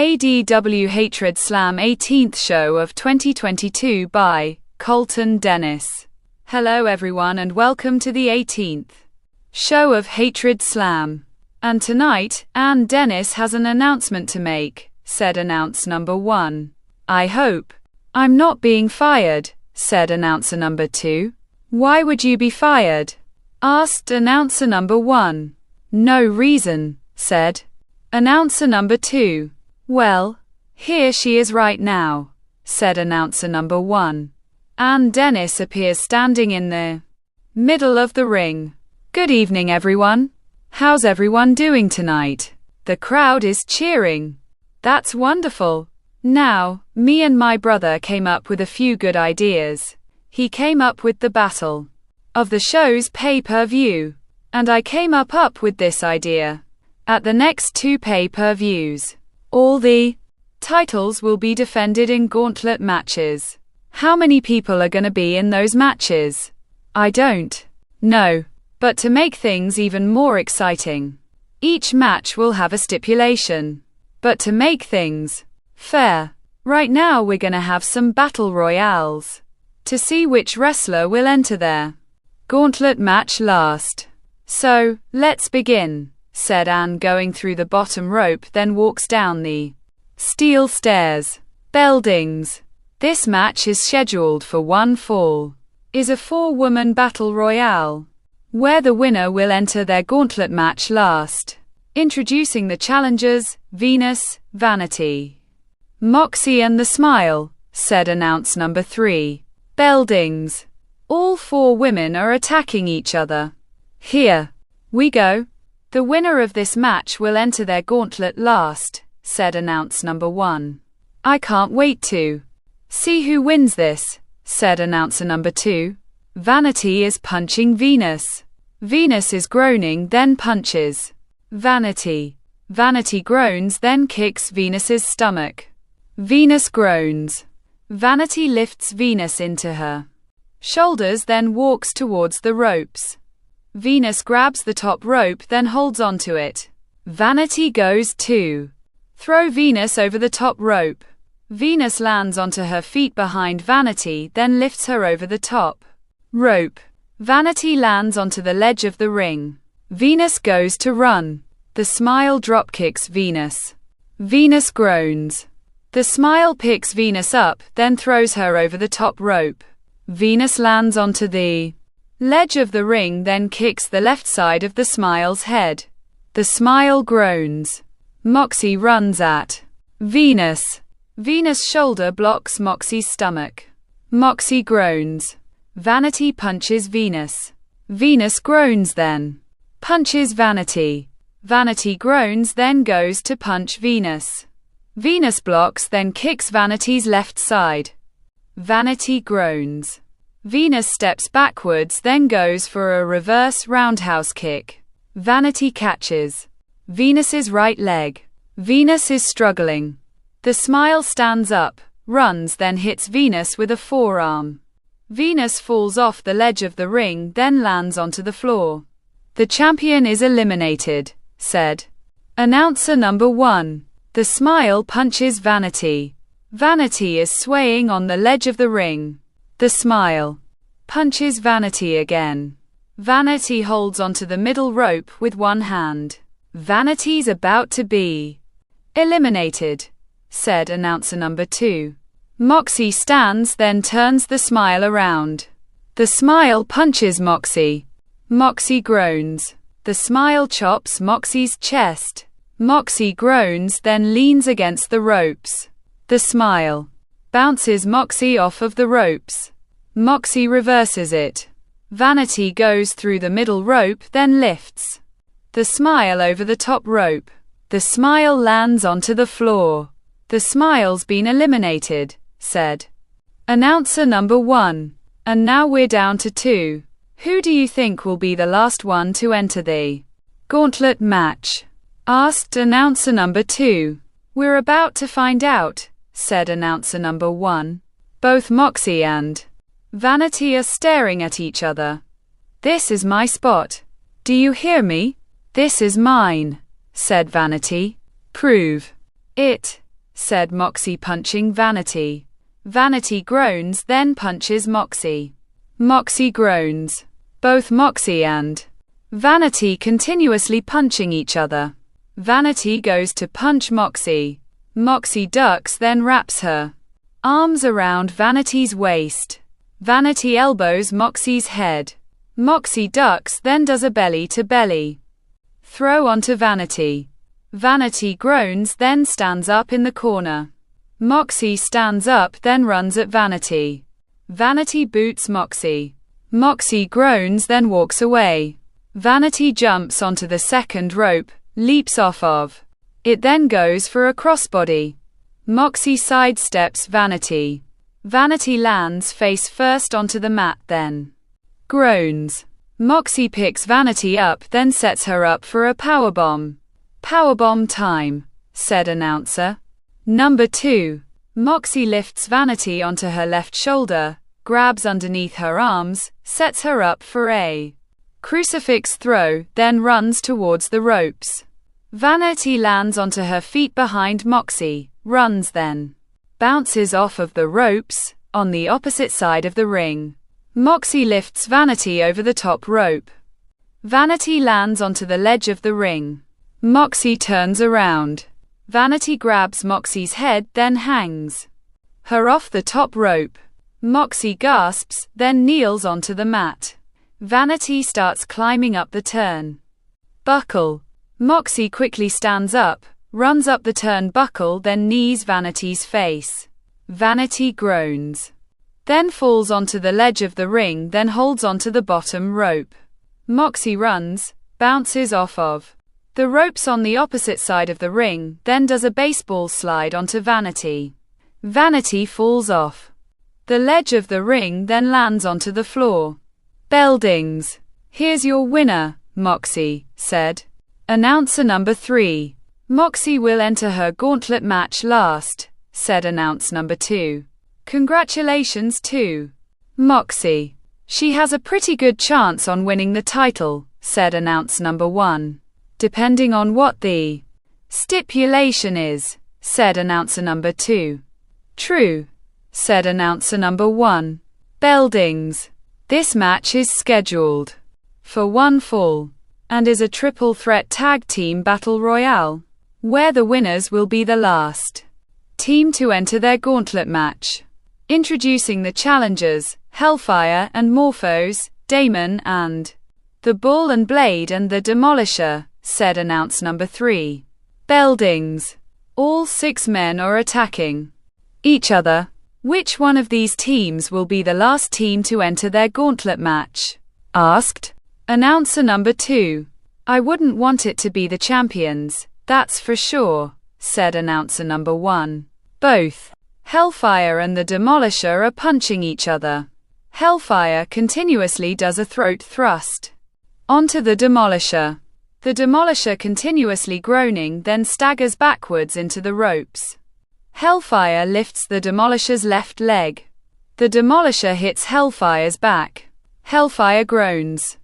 ADW Hatred Slam 18th show of 2022 by Colton Dennis. Hello everyone and welcome to the 18th show of Hatred Slam. And tonight, Ann Dennis has an announcement to make, said announcer number 1. I hope I'm not being fired, said announcer number 2. Why would you be fired? Asked announcer number 1. No reason, said announcer number 2. Well, here she is right now, said announcer number 1. Ann Dennis appears standing in the middle of the ring. Good evening everyone. How's everyone doing tonight? The crowd is cheering. That's wonderful. Now, me and my brother came up with a few good ideas. He came up with the battle of the show's pay-per-view. And I came up with this idea. At the next 2 pay-per-views, all the titles will be defended in gauntlet matches. How many people are gonna be in those matches? I don't know. But to make things even more exciting, each match will have a stipulation. But to make things fair, right now we're gonna have some battle royales to see which wrestler will enter their gauntlet match last. So, let's begin, said Ann, going through the bottom rope, then walks down the steel stairs. Buildings. This match is scheduled for one fall. Is a 4-woman battle royale, where the winner will enter their gauntlet match last. Introducing the challengers, Venus, Vanity, Moxie and The Smile, said announcer number 3. Buildings. All 4 women are attacking each other. Here we go. The winner of this match will enter their gauntlet last, said announcer number 1. I can't wait to see who wins this, said announcer number 2. Vanity is punching Venus. Venus is groaning, then punches Vanity. Vanity groans, then kicks Venus's stomach. Venus groans. Vanity lifts Venus into her shoulders, then walks towards the ropes. Venus grabs the top rope, then holds onto it. Vanity goes to throw Venus over the top rope. Venus lands onto her feet behind Vanity, then lifts her over the top rope. Vanity lands onto the ledge of the ring. Venus goes to run. The Smile dropkicks Venus. Venus groans. The Smile picks Venus up, then throws her over the top rope. Venus lands onto the ledge of the ring, then kicks the left side of the Smile's head. The Smile groans. Moxie runs at Venus. Venus' shoulder blocks Moxie's stomach. Moxie groans. Vanity punches Venus. Venus groans, then punches Vanity. Vanity groans, then goes to punch Venus. Venus blocks, then kicks Vanity's left side. Vanity groans. Venus steps backwards, then goes for a reverse roundhouse kick. Vanity catches Venus's right leg. Venus is struggling. The Smile stands up, runs, then hits Venus with a forearm. Venus falls off the ledge of the ring, then lands onto the floor. The champion is eliminated, said announcer number 1. The Smile punches Vanity. Vanity is swaying on the ledge of the ring. The Smile punches Vanity again. Vanity holds onto the middle rope with one hand. Vanity's about to be eliminated, said announcer number 2. Moxie stands, then turns the Smile around. The Smile punches Moxie. Moxie groans. The Smile chops Moxie's chest. Moxie groans, then leans against the ropes. The Smile bounces Moxie off of the ropes. Moxie reverses it. Vanity goes through the middle rope, then lifts the Smile over the top rope. The Smile lands onto the floor. The Smile's been eliminated, said announcer number 1. And now we're down to 2. Who do you think will be the last one to enter the gauntlet match? Asked announcer number 2. We're about to find out, said announcer number 1. Both Moxie and Vanity are staring at each other. This is my spot. Do you hear me? This is mine, said Vanity. Prove it. said Moxie, punching Vanity. Vanity groans, then punches Moxie. Moxie groans. Both Moxie and Vanity continuously punching each other. Vanity goes to punch Moxie. Moxie ducks, then wraps her arms around Vanity's waist. Vanity elbows Moxie's head. Moxie ducks, then does a belly-to-belly throw onto Vanity. Vanity groans, then stands up in the corner. Moxie stands up, then runs at Vanity. Vanity boots Moxie. Moxie groans, then walks away. Vanity jumps onto the second rope, leaps off of it, then goes for a crossbody. Moxie sidesteps Vanity. Vanity lands face first onto the mat, then groans. Moxie picks Vanity up, then sets her up for a powerbomb. Powerbomb time, said announcer. Number 2. Moxie lifts Vanity onto her left shoulder, grabs underneath her arms, sets her up for a crucifix throw, then runs towards the ropes. Vanity lands onto her feet behind Moxie, runs, then bounces off of the ropes on the opposite side of the ring. Moxie lifts Vanity over the top rope. Vanity lands onto the ledge of the ring. Moxie turns around. Vanity grabs Moxie's head, then hangs her off the top rope. Moxie gasps, then kneels onto the mat. Vanity starts climbing up the turnbuckle. Moxie quickly stands up, runs up the turnbuckle, then knees Vanity's face. Vanity groans. Then falls onto the ledge of the ring, then holds onto the bottom rope. Moxie runs, bounces off of the ropes on the opposite side of the ring, then does a baseball slide onto Vanity. Vanity falls off the ledge of the ring, then lands onto the floor. Bell dings. Here's your winner, Moxie, said announcer number 3. Moxie will enter her gauntlet match last, said announcer number 2. Congratulations to Moxie. She has a pretty good chance on winning the title, said announcer number 1. Depending on what the stipulation is, said announcer number 2. True, said announcer number 1. Bell dings. This match is scheduled for one fall and is a triple threat tag team battle royale, where the winners will be the last team to enter their gauntlet match. Introducing the challengers, Hellfire and Morphos, Damon and the Bull and Blade and the Demolisher, said announcer number 3. Bell dings. All 6 men are attacking each other. Which one of these teams will be the last team to enter their gauntlet match? Asked announcer number 2. I wouldn't want it to be the champions, that's for sure, said announcer number 1. Both Hellfire and the Demolisher are punching each other. Hellfire continuously does a throat thrust onto the Demolisher. The Demolisher continuously groaning, then staggers backwards into the ropes. Hellfire lifts the Demolisher's left leg. The Demolisher hits Hellfire's back. Hellfire groans,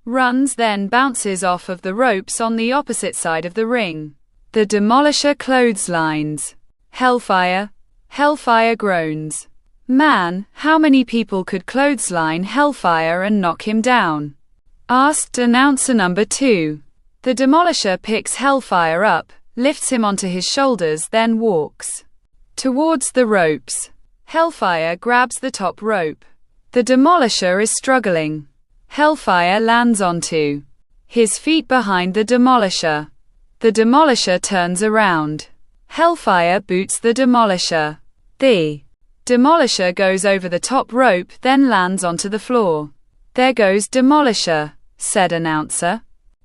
runs, then bounces off of the ropes on the opposite side of the ring. The Demolisher clotheslines Hellfire. Hellfire groans. Man, how many people could clothesline Hellfire and knock him down? Asked announcer number 2. The Demolisher picks Hellfire up, lifts him onto his shoulders, then walks towards the ropes. Hellfire grabs the top rope. The Demolisher is struggling. Hellfire lands onto his feet behind the Demolisher. The Demolisher turns around. Hellfire boots the Demolisher. The Demolisher goes over the top rope, then lands onto the floor. There goes Demolisher, said announcer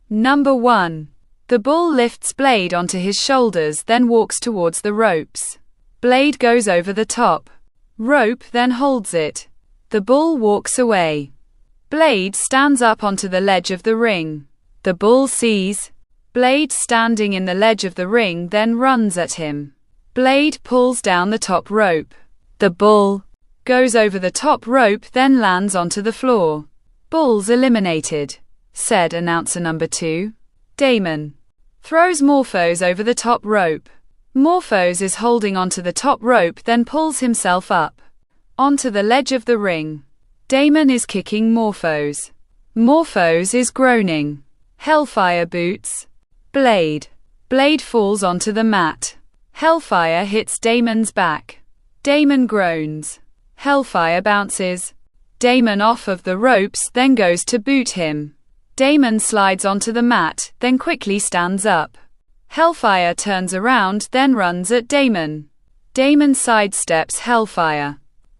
number 1. The Bull lifts Blade onto his shoulders, then walks towards the ropes. Blade goes over the top rope, then holds it. The Bull walks away. Blade stands up onto the ledge of the ring. The Bull sees Blade standing in the ledge of the ring, then runs at him. Blade pulls down the top rope. The Bull goes over the top rope, then lands onto the floor. Bull's eliminated, said announcer number 2. Damon throws Morphos over the top rope. Morphose is holding onto the top rope, then pulls himself up onto the ledge of the ring. Damon is kicking Morphose. Morphose is groaning. Hellfire boots Blade. Blade falls onto the mat. Hellfire hits Damon's back. Damon groans. Hellfire bounces Damon off of the ropes, then goes to boot him. Damon slides onto the mat, then quickly stands up. Hellfire turns around, then runs at Damon. Damon sidesteps Hellfire.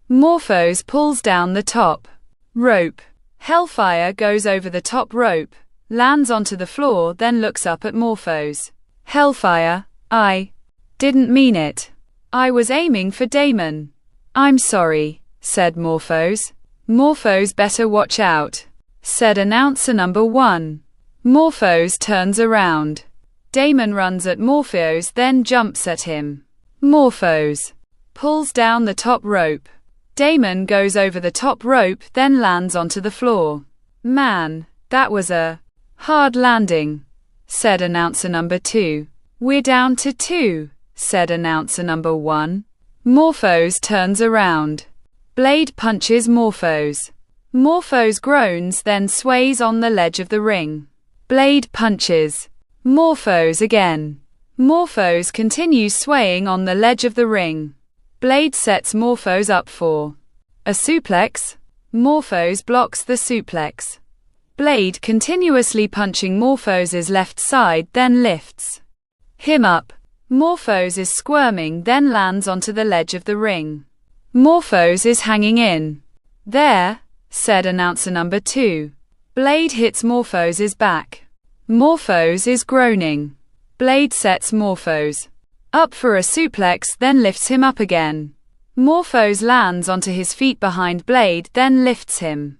Morphose pulls down the top rope. Hellfire goes over the top rope, lands onto the floor, then looks up at Morphose. Hellfire, I didn't mean it. I was aiming for Damon. I'm sorry, said Morphose. Morphose better watch out, said announcer number 1. Morphose turns around. Damon runs at Morphose, then jumps at him. Morphose pulls down the top rope. Damon goes over the top rope, then lands onto the floor. Man, that was a hard landing, said announcer number 2. We're down to 2, said announcer number 1. Morphose turns around. Blade punches Morphose. Morphose groans, then sways on the ledge of the ring. Blade punches Morphose again. Morphose continues swaying on the ledge of the ring. Blade sets Morphose up for a suplex. Morphose blocks the suplex. Blade continuously punching Morphose's left side, then lifts him up. Morphose is squirming, then lands onto the ledge of the ring. Morphose is hanging in there, said announcer number 2. Blade hits Morphose's back. Morphose is groaning. Blade sets Morphose up for a suplex, then lifts him up again. Morphose lands onto his feet behind Blade, then lifts him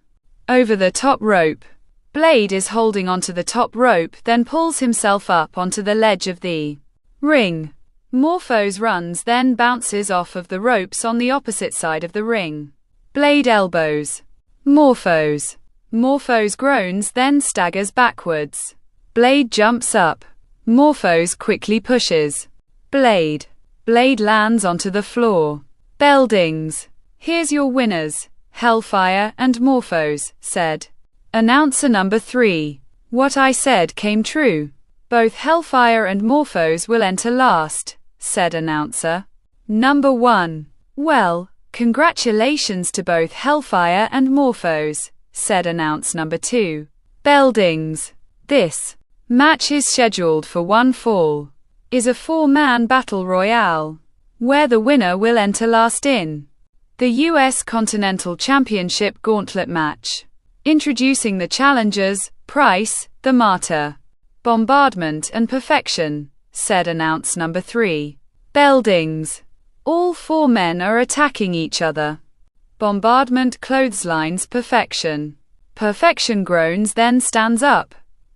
over the top rope. Blade is holding onto the top rope, then pulls himself up onto the ledge of the ring. Morphose runs, then bounces off of the ropes on the opposite side of the ring. Blade elbows Morphose. Morphose groans, then staggers backwards. Blade jumps up. Morphose quickly pushes Blade. Blade lands onto the floor. Bell dings. Here's your winners, Hellfire and Morphose, said announcer number 3. What I said came true. Both Hellfire and Morphose will enter last, said announcer number 1. Well, congratulations to both Hellfire and Morphose, said announcer number 2. Bell dings. This match is scheduled for one fall. Is a 4-man battle royale, where the winner will enter last in the U.S. Continental Championship Gauntlet match. Introducing the challengers, Price, the Martyr, Bombardment and Perfection, said announcer number 3. Bell dings. All 4 men are attacking each other. Bombardment clotheslines Perfection. Perfection groans, then stands up.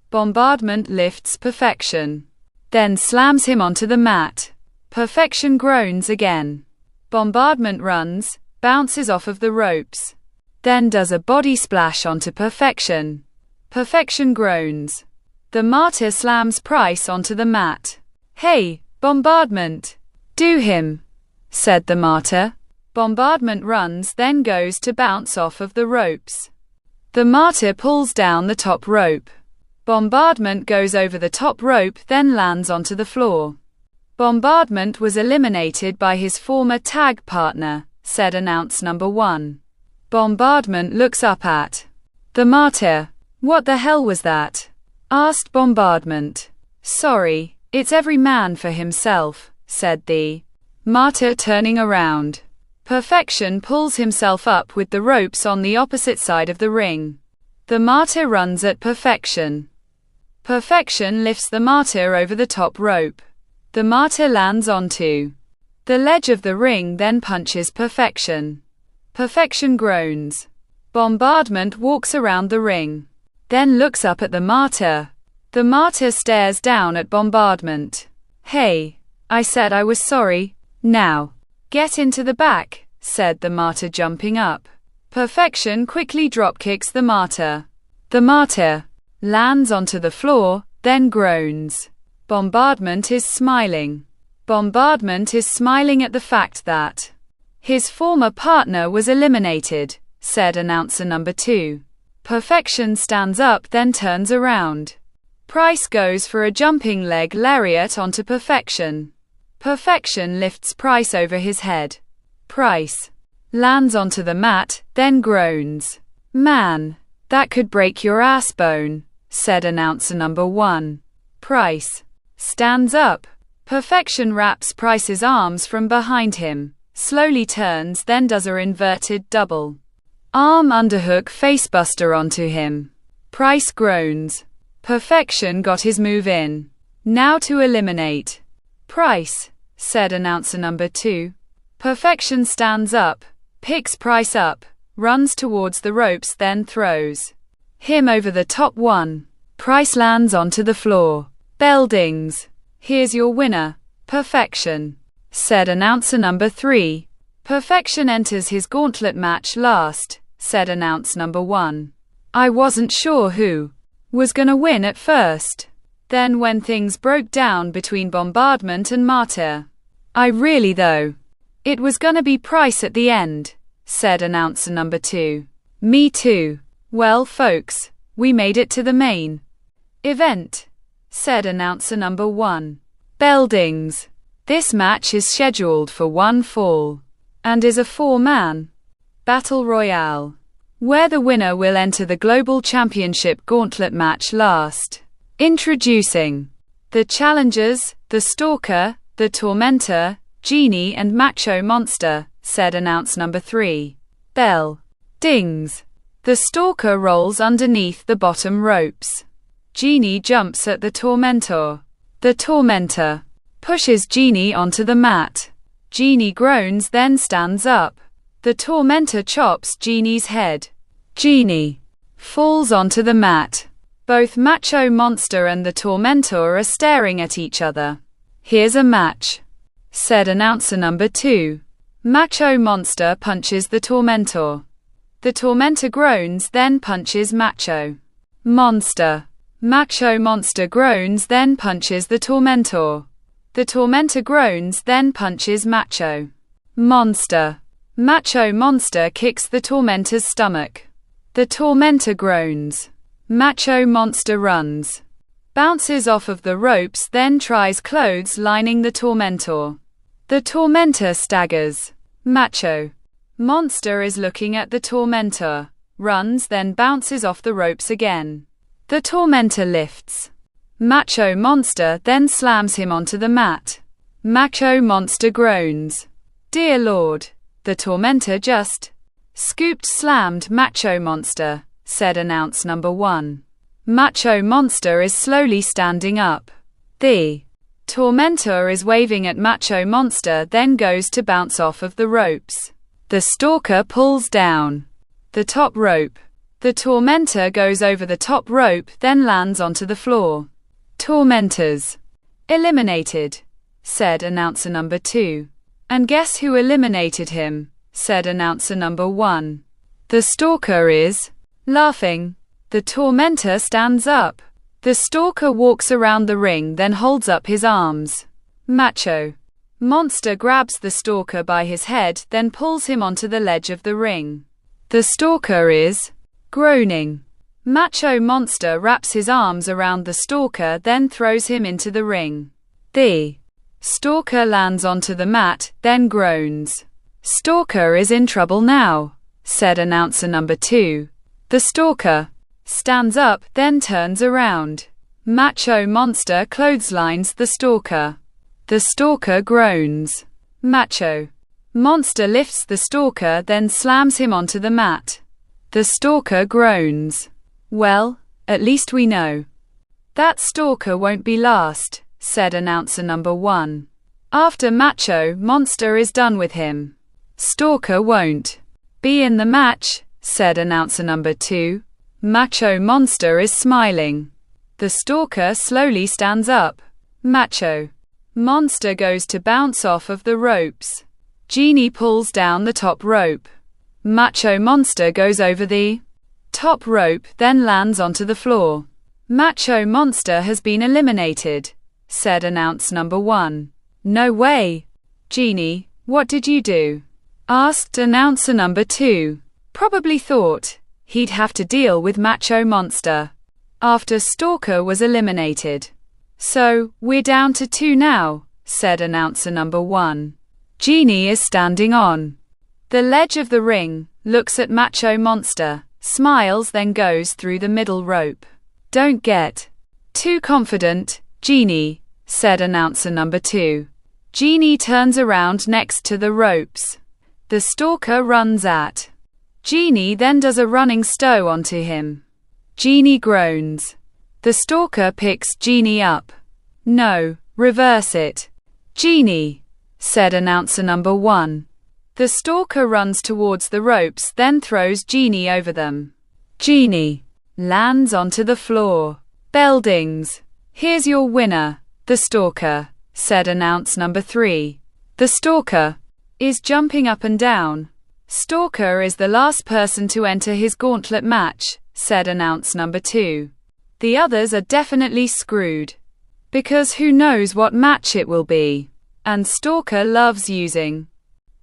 Bombardment lifts Perfection, then slams him onto the mat. Perfection groans again. Bombardment runs, bounces off of the ropes, then does a body splash onto Perfection. Perfection groans. The Martyr slams Price onto the mat. Hey, Bombardment, do him, said the Martyr. Bombardment runs, then goes to bounce off of the ropes. The Martyr pulls down the top rope. Bombardment goes over the top rope, then lands onto the floor. Bombardment was eliminated by his former tag partner, said announcer number 1. Bombardment looks up at the Martyr. What the hell was that? Asked Bombardment. Sorry, it's every man for himself, said the Martyr, turning around. Perfection pulls himself up with the ropes on the opposite side of the ring. The Martyr runs at Perfection. Perfection lifts the Martyr over the top rope. The Martyr lands onto the ledge of the ring, then punches Perfection. Perfection groans. Bombardment walks around the ring, then looks up at the Martyr. The Martyr stares down at Bombardment. Hey, I said I was sorry. Now, get into the back, said the Martyr, jumping up. Perfection quickly dropkicks the Martyr. The Martyr lands onto the floor, then groans. Bombardment is smiling. Bombardment is smiling at the fact that his former partner was eliminated, said announcer number 2. Perfection stands up then turns around. Price goes for a jumping leg lariat onto Perfection. Perfection lifts Price over his head. Price lands onto the mat, then groans. Man, that could break your ass bone, said announcer number 1. Price stands up. Perfection wraps Price's arms from behind him, slowly turns then does a inverted double arm underhook facebuster onto him. Price groans. Perfection got his move in. Now to eliminate Price, said announcer number 2. Perfection stands up, picks Price up, runs towards the ropes then throws him over the top one. Price lands onto the floor. Bell dings. Here's your winner, Perfection, said announcer number 3. Perfection enters his gauntlet match last, said announcer number 1. I wasn't sure who was gonna win at first. Then when things broke down between Bombardment and Martyr, I really though it was gonna be Price at the end, said announcer number 2. Me too. Well folks, we made it to the main event, said announcer number 1. Bell dings. This match is scheduled for one fall and is a 4-man battle royale, where the winner will enter the Global Championship Gauntlet match last. Introducing the challengers, the Stalker, the Tormentor, Genie and Macho Monster, said announcer number 3. Bell dings. The Stalker rolls underneath the bottom ropes. Genie jumps at the Tormentor. The Tormentor pushes Genie onto the mat. Genie groans then stands up. The Tormentor chops Genie's head. Genie falls onto the mat. Both Macho Monster and the Tormentor are staring at each other. Here's a match, said announcer number 2. Macho Monster punches the Tormentor. The Tormentor groans then punches Macho Monster. Macho Monster groans then punches the Tormentor. The Tormentor groans then punches Macho Monster. Macho Monster kicks the Tormentor's stomach. The Tormentor groans. Macho Monster runs, bounces off of the ropes then tries clotheslining the Tormentor. The Tormentor staggers. Macho Monster is looking at the Tormentor, runs then bounces off the ropes again. The Tormentor lifts Macho Monster then slams him onto the mat. Macho Monster groans. Dear Lord, the Tormentor just scooped slammed Macho Monster, said announcer number 1. Macho Monster is slowly standing up. The Tormentor is waving at Macho Monster then goes to bounce off of the ropes. The Stalker pulls down the top rope. The Tormentor goes over the top rope then lands onto the floor. Tormentors eliminated, said announcer number 2. And guess who eliminated him, said announcer number 1. The Stalker is laughing. The Tormentor stands up. The Stalker walks around the ring then holds up his arms. Macho Monster grabs the Stalker by his head then pulls him onto the ledge of the ring. The Stalker is groaning. Macho Monster wraps his arms around the Stalker then throws him into the ring. The Stalker lands onto the mat, then groans. Stalker is in trouble now, said announcer number 2. The Stalker stands up, then turns around. Macho Monster clotheslines the Stalker. The Stalker groans. Macho Monster lifts the Stalker, then slams him onto the mat. The Stalker groans. Well, at least we know that Stalker won't be last, said announcer number 1. After Macho Monster is done with him, Stalker won't be in the match, said announcer number 2. Macho Monster is smiling. The Stalker slowly stands up. Macho Monster goes to bounce off of the ropes. Genie pulls down the top rope. Macho Monster goes over the top rope, then lands onto the floor. Macho Monster has been eliminated, said announcer number 1. No way. Jeannie, what did you do? Asked announcer number 2. Probably thought he'd have to deal with Macho Monster after Stalker was eliminated. So, we're down to 2 now, said announcer number 1. Jeannie is standing on the ledge of the ring, looks at Macho Monster, smiles, then goes through the middle rope. Don't get too confident, Jeannie, said announcer number 2. Jeannie turns around next to the ropes. The Stalker runs at Jeannie, then does a running stow onto him. Jeannie groans. The Stalker picks Jeannie up. No, reverse it. Jeannie, said announcer number 1. The Stalker runs towards the ropes, then throws Jeannie over them. Jeannie lands onto the floor. Bell dings. Here's your winner, the Stalker, said announcer number 3. The Stalker is jumping up and down. Stalker is the last person to enter his gauntlet match, said announcer number 2. The others are definitely screwed, because who knows what match it will be. And Stalker loves using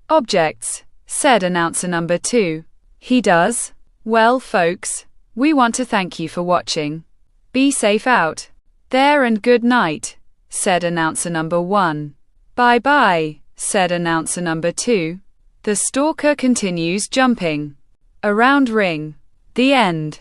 objects, said announcer number 2. He does? Well, folks, we want to thank you for watching. Be safe out there and good night, said announcer number 1. Bye bye, said announcer number 2. The Stalker continues jumping around ring. The end.